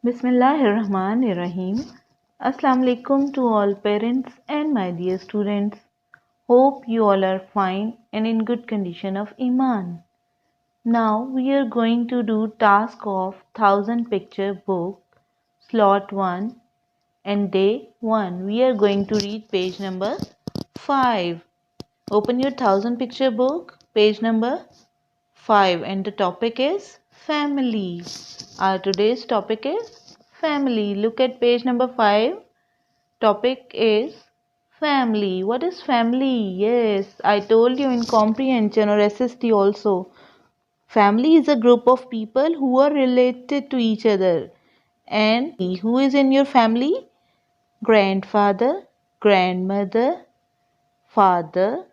Bismillahirrahmanirrahim. Assalamu alaikum to all parents and my dear students. Hope you all are fine and in good condition of Iman. Now we are going to do task of 1000 picture book, slot 1 and day 1. We are going to read page number 5. Open your 1000 picture book, page number 5, and the topic is family. Our today's topic is family. Look at page number 5. Topic is family. What is family? Yes, I told you in comprehension or SST also. Family is a group of people who are related to each other. And who is in your family? Grandfather, grandmother, father,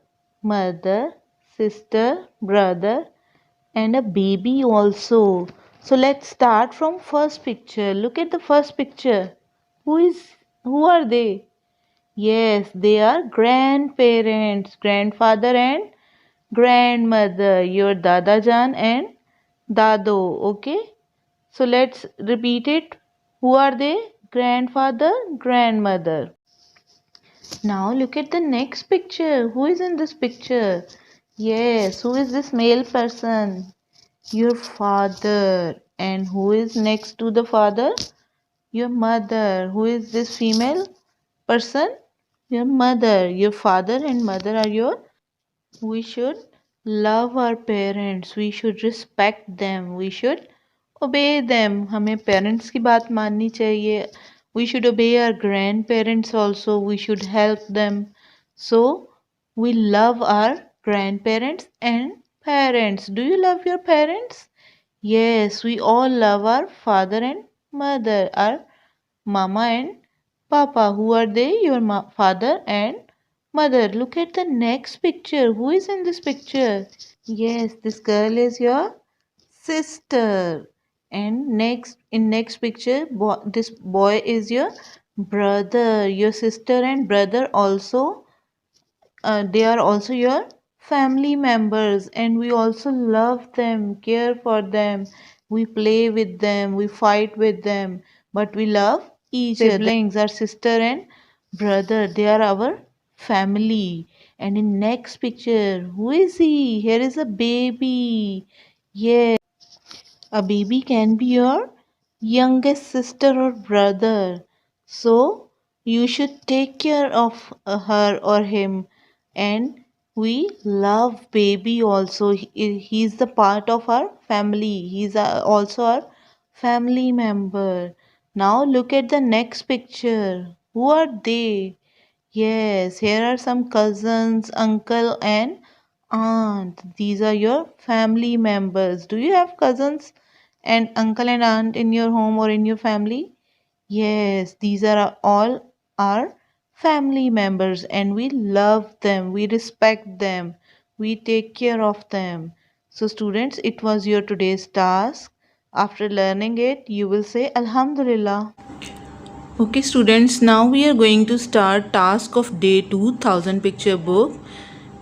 mother, sister, brother, and a baby also. So let's start from first picture. Look at the first picture. Who are they? Yes, they are grandparents, grandfather and grandmother, your Dadajan and Dado. Okay, so let's repeat it. Who are they? Grandfather, grandmother. Now look at the next picture. Who is in this picture? Yes, who is this male person? Your father. And who is next to the father? Your mother. Who is this female person? Your mother. Your father and mother are your. We should love our parents. We should respect them. We should obey them. हमें parents की बात माननी चाहिए. We should obey our grandparents also. We should help them. So we love our grandparents and parents. Do you love your parents? Yes, we all love our father and mother, our mama and papa. Who are they? Your father and mother. Look at the next picture. Who is in this picture? Yes, this girl is your sister. And next picture, this boy is your brother. Your sister and brother also, they are also your family members, and we also love them, care for them. We play with them, we fight with them, but we love each other. Siblings, our sister and brother, they are our family. And in next picture, who is he? Here is a baby. Yes, a baby can be your youngest sister or brother. So you should take care of her or him. And we love baby also. He's the part of our family. He's also our family member. Now look at the next picture. Who are they? Yes, here are some cousins, uncle and aunt. These are your family members. Do you have cousins and uncle and aunt in your home or in your family? Yes, these are all our family members, and we love them, we respect them, we take care of them. So students, it was your today's task. After learning it, you will say Alhamdulillah. Okay students, now we are going to start task of day 2000 picture book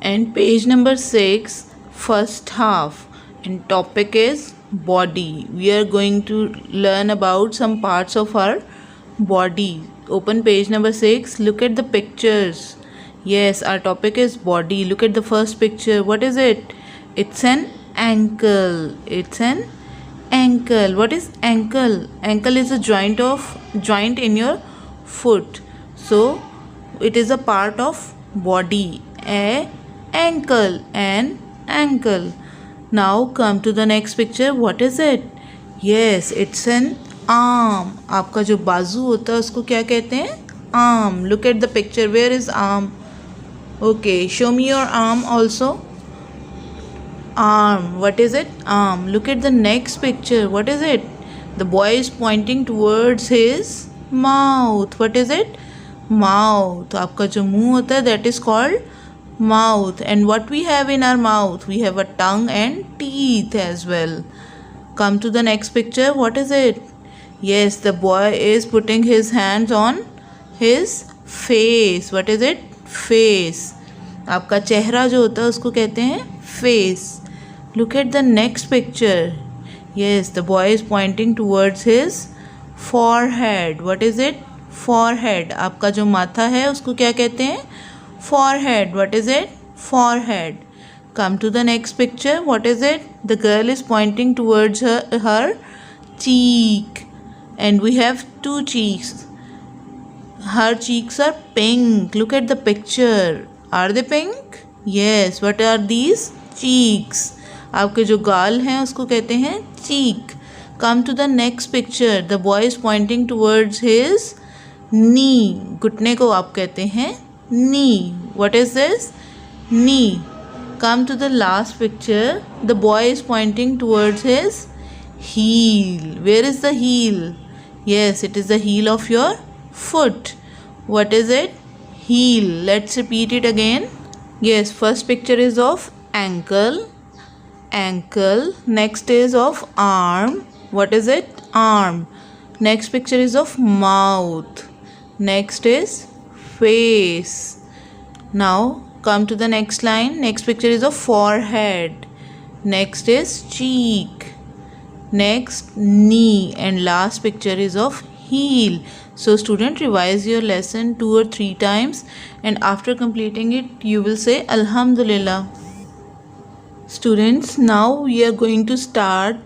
and page number 6, first half, and topic is body. We are going to learn about some parts of our body. Open page number 6, look at the pictures. Yes, our topic is body. Look at the first picture. What is it? It's an ankle. It's an ankle. What is ankle? Ankle is a joint in your foot. So it is a part of body. An ankle. Now come to the next picture. What is it? Yes, it's an arm. आपका जो बाजू होता है उसको क्या कहते हैं? Arm. Look at the picture. Where is arm? Okay, show me your arm also. Arm. What is it? Arm. Look at the next picture. What is it? The boy is pointing towards his mouth. What is it? Mouth. आपका जो मुंह होता है that is called mouth. And what we have in our mouth? We have a tongue and teeth as well. Come to the next picture. What is it? Yes, the boy is putting his hands on his face. What is it? Face. आपका चेहरा जो होता है उसको कहते हैं face. Look at the next picture. Yes, the boy is pointing towards his forehead. What is it? Forehead. आपका जो माथा है उसको क्या कहते हैं? Forehead. What is it? Forehead. Come to the next picture. What is it? The girl is pointing towards her cheek. And we have two cheeks. Her cheeks are pink. Look at the picture. Are they pink? Yes. What are these? Cheeks. आपके जो गाल हैं उसको कहते हैं cheek. Come to the next picture. The boy is pointing towards his knee. घुटने को आप कहते हैं knee. What is this? Knee. Come to the last picture. The boy is pointing towards his heel. Where is the heel? Yes, it is the heel of your foot. What is it? Heel. Let's repeat it again. Yes, first picture is of ankle. Ankle. Next is of arm. What is it? Arm. Next picture is of mouth. Next is face. Now come to the next line. Next picture is of forehead. Next is cheek. Next knee. And last picture is of heel. So student, revise your lesson 2 or 3 times, and after completing it you will say Alhamdulillah. Students, now we are going to start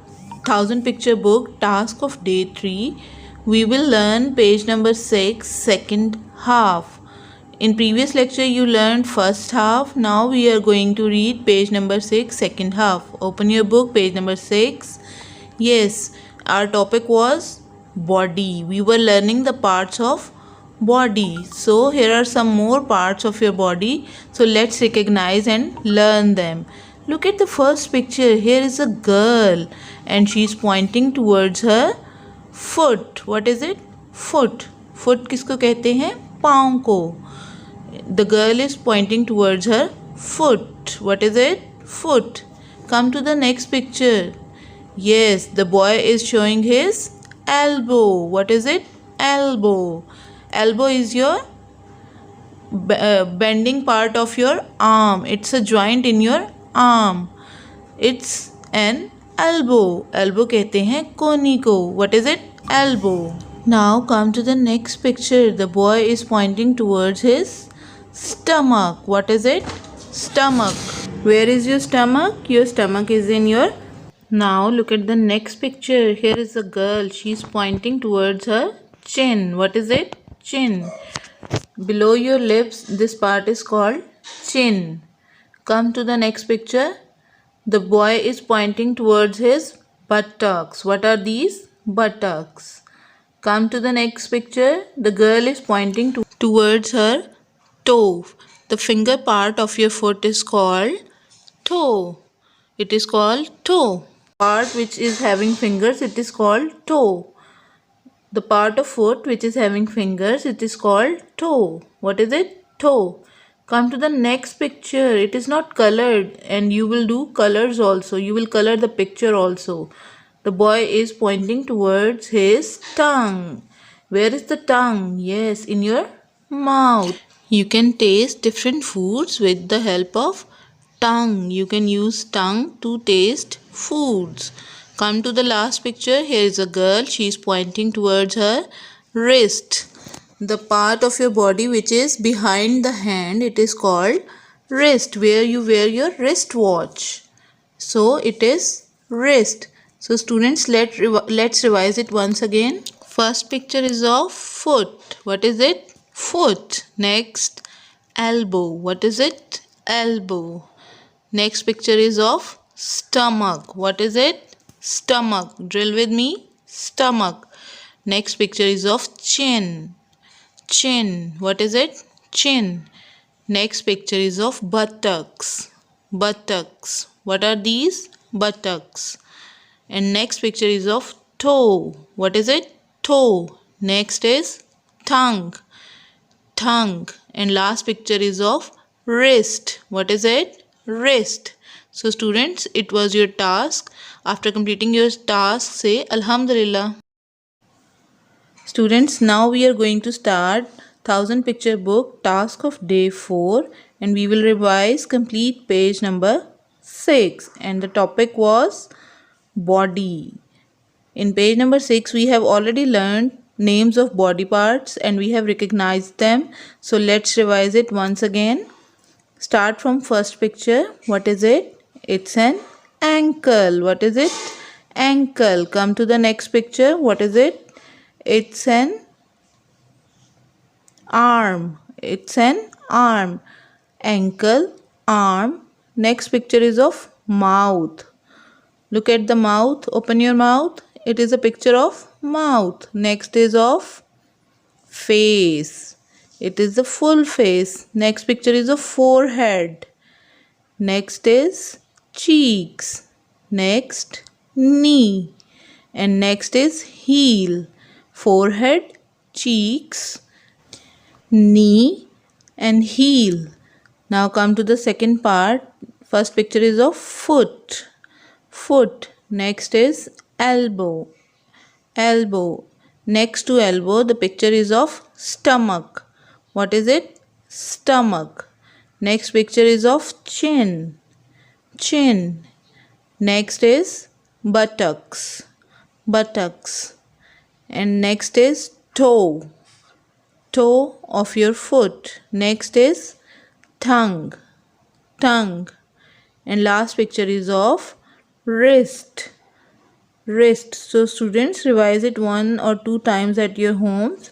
1000 picture book task of day 3. We will learn page number 6, second half. In previous lecture you learned first half. Now we are going to read page number 6, second half. Open your book, page number 6. Yes, our topic was body. We were learning the parts of body. So here are some more parts of your body. So let's recognize and learn them. Look at the first picture. Here is a girl and she is pointing towards her foot. What is it? Foot. Foot किसको कहते हैं? पाँव को. The girl is pointing towards her foot. What is it? Foot. Come to the next picture. Yes, the boy is showing his elbow. What is it? Elbow. Elbow is your bending part of your arm. It's a joint in your arm. It's an elbow. Elbow कहते हैं कोनी को. What is it? Elbow. Now come to the next picture. The boy is pointing towards his stomach. What is it? Stomach. Where is your stomach? Your stomach is in your. Now look at the next picture. Here is a girl. She is pointing towards her chin. What is it? Chin. Below your lips, this part is called chin. Come to the next picture. The boy is pointing towards his buttocks. What are these? Buttocks. Come to the next picture. The girl is pointing towards her toe. The finger part of your foot is called toe. It is called toe. Part which is having fingers, it is called toe. The part of foot which is having fingers, it is called toe. What is it? Toe. Come to the next picture. It is not colored and you will do colors also. You will color the picture also. The boy is pointing towards his tongue. Where is the tongue? Yes, in your mouth. You can taste different foods with the help of tongue. You can use tongue to taste foods. Come to the last picture. Here is a girl. She is pointing towards her wrist. The part of your body which is behind the hand, it is called wrist, where you wear your wristwatch. So it is wrist. So students, let's revise it once again. First picture is of foot. What is it? Foot. Next, elbow. What is it? Elbow. Next picture is of stomach. What is it? Stomach. Drill with me. Stomach. Next picture is of chin. Chin. What is it? Chin. Next picture is of buttocks. Buttocks. What are these? Buttocks. And next picture is of toe. What is it? Toe. Next is tongue. Tongue. And last picture is of wrist. What is it? Wrist. So students, it was your task. After completing your task, say Alhamdulillah. Students, now we are going to start 1000 picture book task of day 4 and we will revise complete page number 6 and the topic was body. In page number 6, we have already learned names of body parts and we have recognized them. So let's revise it once again. Start from first picture. What is it? It's an ankle. What is it? Ankle. Come to the next picture. What is it? It's an arm. It's an arm. Ankle, arm. Next picture is of mouth. Look at the mouth. Open your mouth. It is a picture of mouth. Next is of face. It is the full face. Next picture is of forehead. Next is cheeks. Next, knee. And next is heel. Forehead, cheeks, knee and heel. Now come to the second part. First picture is of foot. Foot. Next is elbow. Elbow. Next to elbow, the picture is of stomach. What is it? Stomach. Next picture is of chin. Chin. Next is buttocks. Buttocks. And next is toe. Toe of your foot. Next is tongue. Tongue. And last picture is of wrist. Wrist. So students, revise it 1 or 2 times at your homes,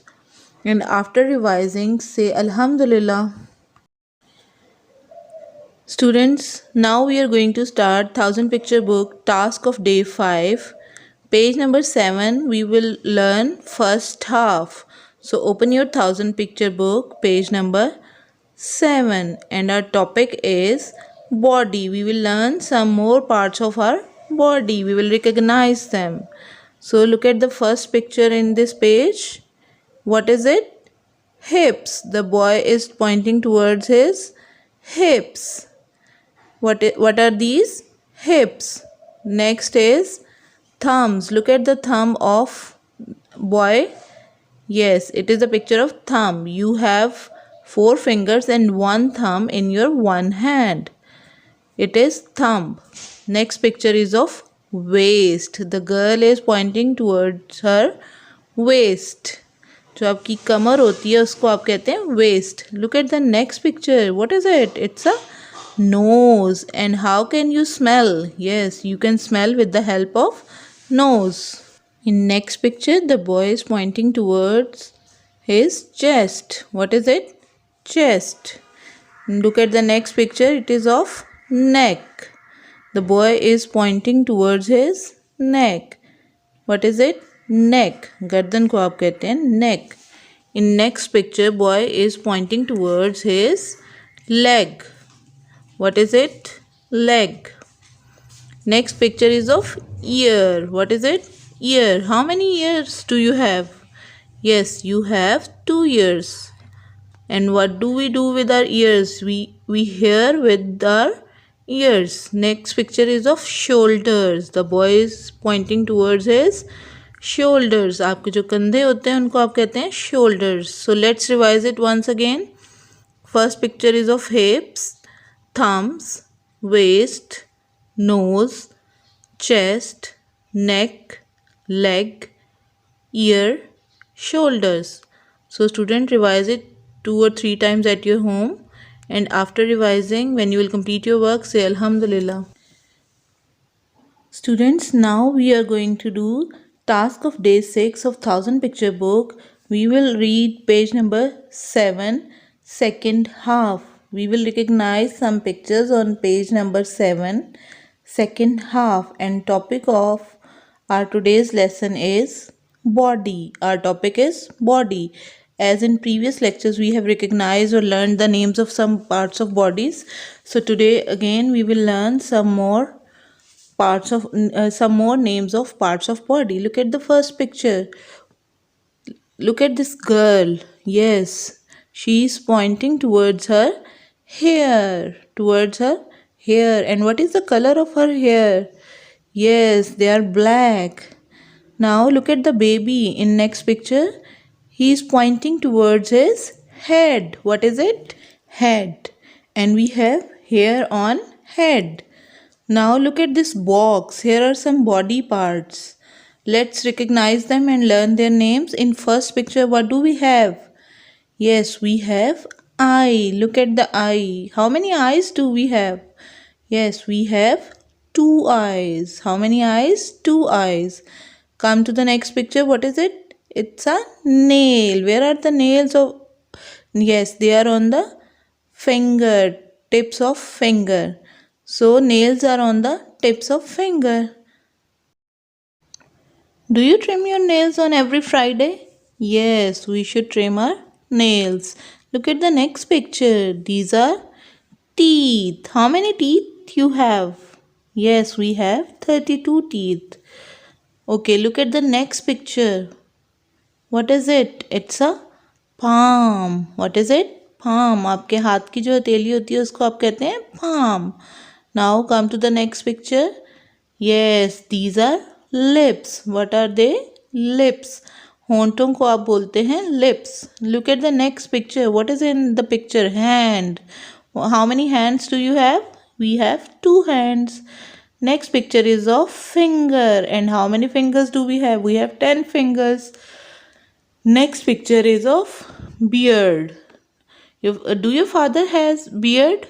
and after revising say Alhamdulillah. Students, now we are going to start 1000 picture book task of day 5. Page number 7 we will learn first half. So open your 1000 picture book, page number 7, and our topic is body. We will learn some more parts of our body. We will recognize them. So look at the first picture in this page. What is it? Hips. The boy is pointing towards his hips. What are these? Hips. Next is thumbs. Look at the thumb of boy. Yes, it is a picture of thumb. You have 4 fingers and 1 thumb in your one hand. It is thumb. Next picture is of waist. The girl is pointing towards her waist. जो आपकी कमर होती है उसको आप कहते हैं waist. Look at the next picture. What is it? It's a nose. And how can you smell? Yes, you can smell with the help of nose. In next picture, the boy is pointing towards his chest. What is it? Chest. Look at the next picture. It is of neck. The boy is pointing towards his neck. What is it? Neck. गर्दन को आप कहते हैं neck. In next picture, boy is pointing towards his leg. What is it? Leg. Next picture is of ear. What is it? Ear. How many ears do you have? Yes, you have 2 ears. And what do we do with our ears? We hear with our ears. Next picture is of shoulders. The boy is pointing towards his shoulders. आपके जो कंधे होते हैं उनको आप कहते हैं shoulders. So let's revise it once again. First picture is of hips, thumbs, waist, nose, chest, neck, leg, ear, shoulders. So student, revise it 2 or 3 times at your home, and after revising, when you will complete your work, say Alhamdulillah. Students, now we are going to do task of day 6 of 1000 picture book. We will read page number 7, second half. We will recognize some pictures on page number 7, second half, and topic of our today's lesson is body. Our topic is body. As in previous lectures, we have recognized or learned the names of some parts of bodies. So today again we will learn some more names of parts of body. Look at the first picture. Look at this girl. Yes, she is pointing towards her hair. Towards her hair. And what is the color of her hair? Yes, they are black. Now look at the baby in next picture. He is pointing towards his head. What is it? Head. And we have hair on head. Now look at this box. Here are some body parts. Let's recognize them and learn their names. In first picture, what do we have? Yes, we have eye. Look at the eye. How many eyes do we have? Yes, we have two eyes. How many eyes? Two eyes. Come to the next picture. What is it? It's a nail. Where are the nails of? Yes, they are on the finger, tips of finger. So nails are on the tips of finger. Do you trim your nails on every Friday? Yes, we should trim our nails. Look at the next picture. These are teeth. How many teeth you have? Yes, we have 32 teeth. Okay, look at the next picture. What is it? It's a palm. What is it? Palm. आपके हाथ की जो हथेली होती है उसको आप कहते हैं palm. Now come to the next picture. Yes, these are lips. What are they? Lips. होंठों को आप बोलते हैं lips. Look at the next picture. What is in the picture? Hand. How many hands do you have? We have two hands. Next picture is of finger. And how many fingers do we have? We have 10 fingers. Next picture is of beard. Do your father has beard?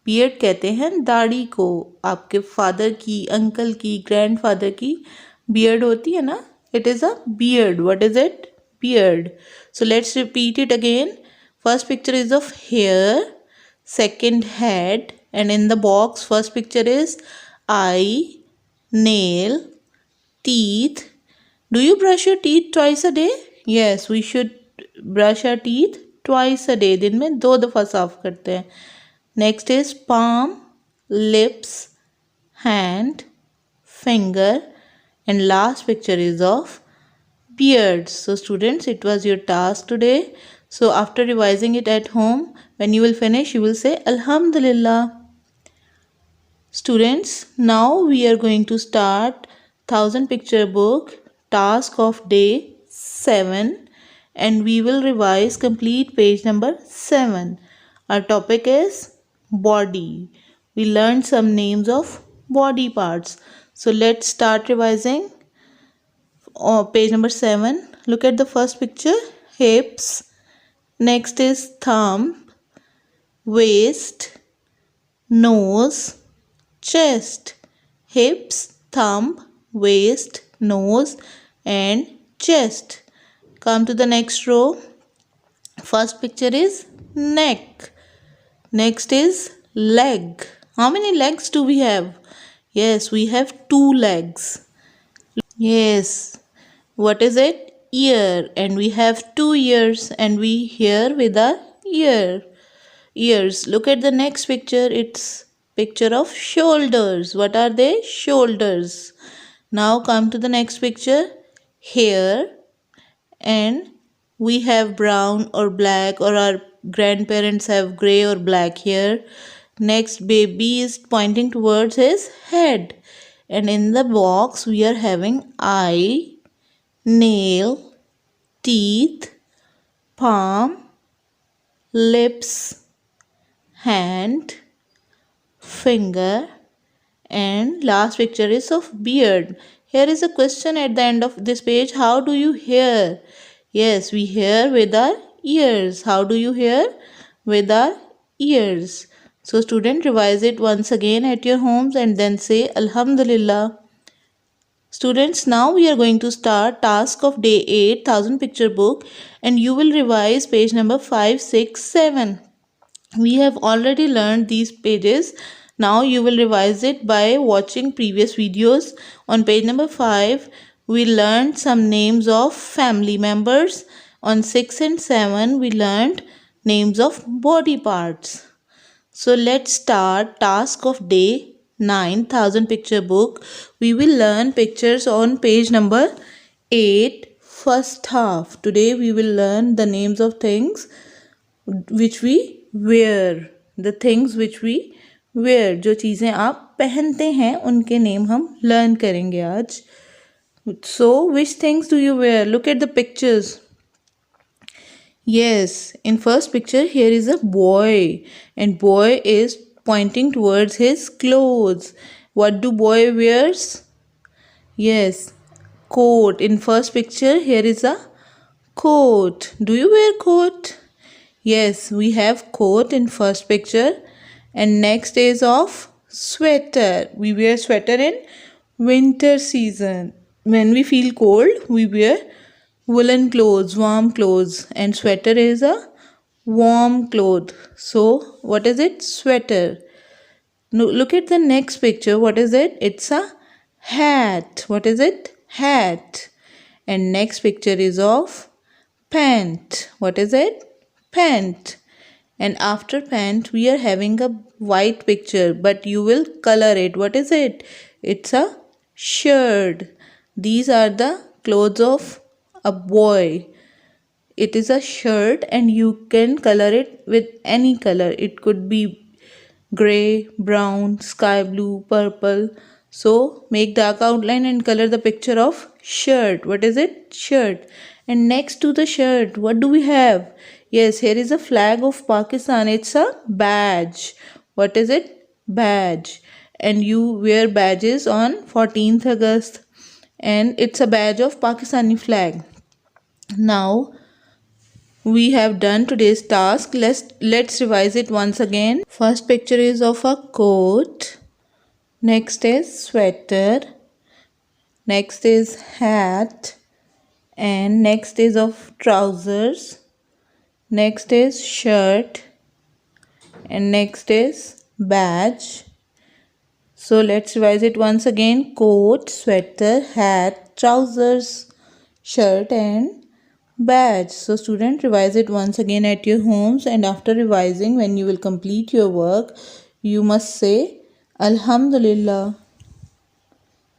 Beard कहते हैं दाढ़ी को. आपके father की, uncle की, grandfather की beard होती है ना. It is a beard. What is it? Beard. So let's repeat it again. First picture is of hair, second head, and in the box first picture is eye, nail, teeth. Do you brush your teeth twice a day? Yes, we should brush our teeth twice a day. दिन में 2 दफ़ा साफ करते हैं. Next is palm, lips, hand, finger, and last picture is of beard. So students, it was your task today. So after revising it at home, when you will finish, you will say Alhamdulillah. Students, now we are going to start 1000 picture book, task of day 7, and we will revise complete page number 7. Our topic is body. We learned some names of body parts. So let's start revising. Page number 7. Look at the first picture. Hips. Next is thumb, waist, nose, chest. Hips, thumb, waist, nose, and chest. Come to the next row. First picture is neck. Next is leg. How many legs do we have? Yes, we have 2 legs. Yes. What is it? Ear. And we have 2 ears, and we hear with our ears. Look at the next picture. It's picture of shoulders. What are they? Shoulders. Now come to the next picture. Hair. And we have brown or black, or our grandparents have gray or black hair. Next, baby is pointing towards his head. And in the box, we are having eye, nail, teeth, palm, lips, hand, finger, and last picture is of beard. Here is a question at the end of this page. How do you hear? Yes, we hear with our ears. How do you hear? With our ears. So student, revise it once again at your homes and then say Alhamdulillah. Students, now we are going to start task of day 8, 1000 picture book, and you will revise page number 5, 6, 7. We have already learned these pages. Now you will revise it by watching previous videos. On page number 5, we learned some names of family members. On 6 and 7, we learned names of body parts. So let's start task of day 9, 1000 picture book. We will learn pictures on page number 8, first half. Today we will learn the names of things which we wear. The things which we wear. जो चीज़ें आप पहनते हैं उनके name हम learn करेंगे आज. So which things do you wear? Look at the pictures. Yes, in first picture here is a boy, and boy is pointing towards his clothes. What do boy wears? Yes, coat. In first picture, here is a coat. Do you wear coat? Yes, we have coat in first picture. And next is of sweater. We wear sweater in winter season. When we feel cold, we wear woolen clothes, warm clothes. And sweater is a warm cloth. So, what is it? Sweater. No, look at the next picture. What is it? It's a hat. What is it? Hat. And next picture is of pant. What is it? Pant. And after pant, we are having a white picture, but you will color it. What is it? It's a shirt. These are the clothes of a boy. It is a shirt, and you can color it with any color. It could be gray, brown, sky blue, purple. So make dark outline and color the picture of shirt. What is it? Shirt. And next to the shirt, what do we have? Yes, here is a flag of Pakistan. It's a badge. What is it? Badge. And you wear badges on 14th August. And it's a badge of Pakistani flag. Now we have done today's task. Let's revise it once again. First picture is of a coat. Next is sweater. Next is hat. And next is of trousers. Next is shirt. And next is badge. So let's revise it once again. Coat, sweater, hat, trousers, shirt and badge. So student, revise it once again at your homes, and after revising, when you will complete your work, you must say Alhamdulillah.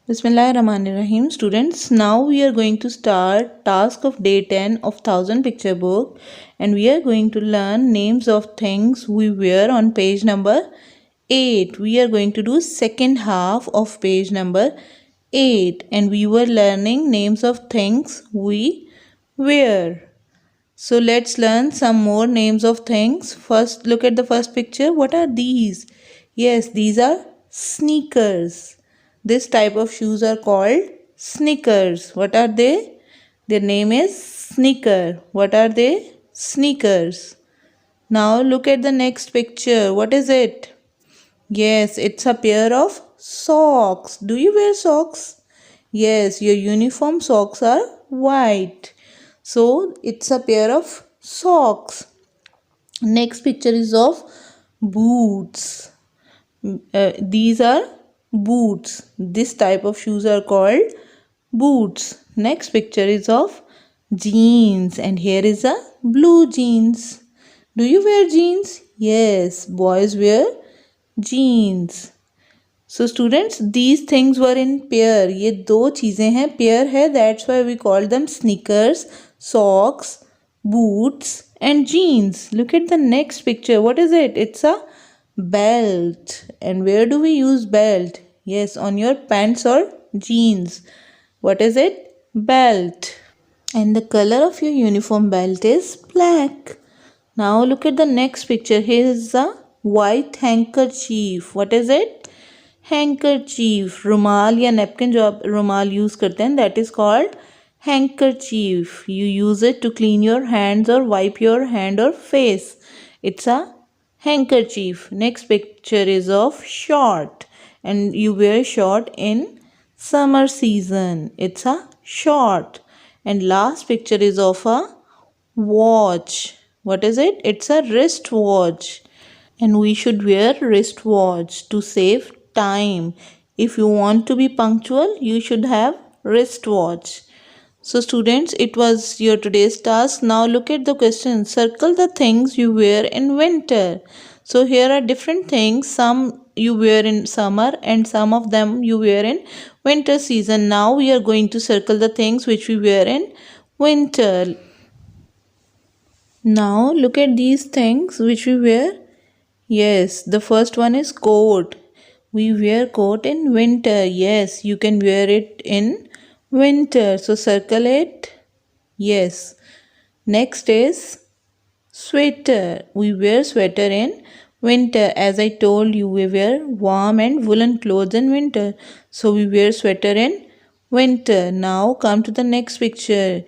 Bismillahirrahmanirrahim. Students, now we are going to start task of day 10 of 1000 picture book, and we are going to learn names of things we wear on page number 8. We are going to do second half of page number 8, and we were learning names of things we wear. So let's learn some more names of things. First, look at the first picture. What are these? Yes, these are sneakers. This type of shoes are called sneakers. What are they? Their name is sneaker. What are they? Sneakers. Now look at the next picture. What is it? Yes, it's a pair of socks. Do you wear socks? Yes, your uniform socks are white. So it's a pair of socks. Next picture is of boots. These are boots. This type of shoes are called boots. Next picture is of jeans, and here is a blue jeans. Do you wear jeans? Yes, boys wear jeans. So students, these things were in pair. ये दो चीज़ें हैं, pair है. That's why we call them sneakers, socks, boots and jeans. Look at the next picture. What is it? It's a belt. And where do we use belt? Yes, on your pants or jeans. What is it? Belt. And the color of your uniform belt is black. Now look at the next picture. Here is a white handkerchief. What is it? Handkerchief. रुमाल या napkin जो आप रुमाल use करते हैं, that is called handkerchief. You use it to clean your hands और wipe your hand और face. It's a handkerchief. Next picture is of short, and you wear short in summer season. It's a short. And last picture is of a watch. What is it? It's a wristwatch. And we should wear wristwatch to save time. If you want to be punctual, you should have wristwatch. So students, it was your today's task. Now look at the question. Circle the things you wear in winter. So here are different things. Some you wear in summer and some of them you wear in winter season. Now we are going to circle the things which we wear in winter. Now look at these things which we wear. Yes, the first one is coat. We wear coat in winter. Yes, you can wear it in winter. So circle it. Yes. Next is sweater. We wear sweater in winter. As I told you, we wear warm and woolen clothes in winter. So we wear sweater in Winter. Now come to the next picture.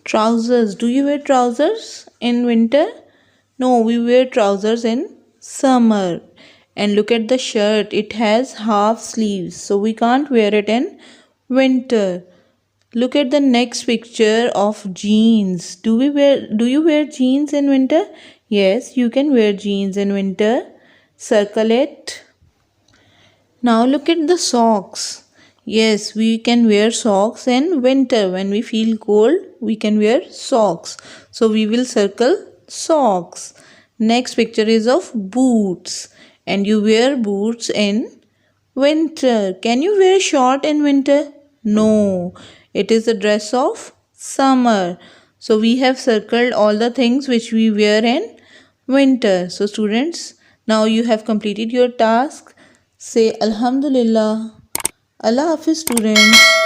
Trousers. Do you wear trousers in winter? No, we wear trousers in summer. And look at the shirt. It has half sleeves, so we can't wear it in winter. Look at the next picture of jeans. Do you wear jeans in winter? Yes, you can wear jeans in winter. Circle it. Now look at the socks. Yes, we can wear socks in winter. When we feel cold, we can wear socks. So we will circle socks. Next picture is of boots. And you wear boots in winter. Can you wear short in winter? No. It is a dress of summer. So we have circled all the things which we wear in winter. So students, now you have completed your task. Say Alhamdulillah. Allah Hafiz students.